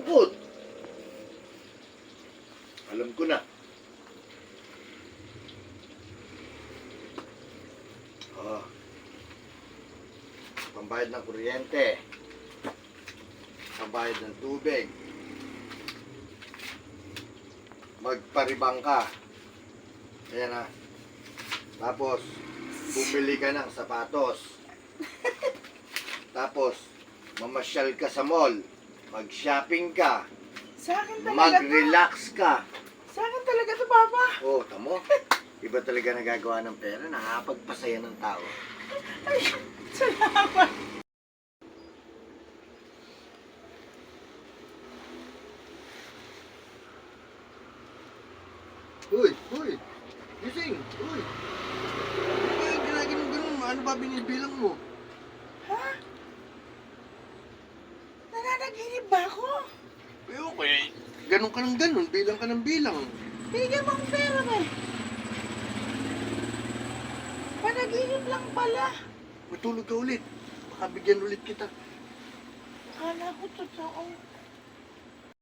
malungkot. Alam ko na. Oh. Pambayad ng kuryente. Pambayad ng tubig. Magparibang ka. Ayan na. Tapos, bumili ka ng sapatos. Tapos, mamasyal ka sa mall. Mag-shopping ka. Sa akin talaga Mag-relax ka. Sa akin talaga to, Papa. Oh, tamo. Iba talaga nagagawa ng pera. Nakakapagpasaya ng tao. Ay, salamat. Uy! Uy! Gising! Uy! Ano ba yung ginaganon-ganon mo? Ano ba binibilang mo? Ha? Nananaginip ba ako? Ewan ko eh. Ganon ka ng ganon. Bilang ka ng bilang. Bigyan mo ang pera ba? Panaginip lang pala. Matulog ka ulit. Baka bigyan ulit kita. Akala ko totoo.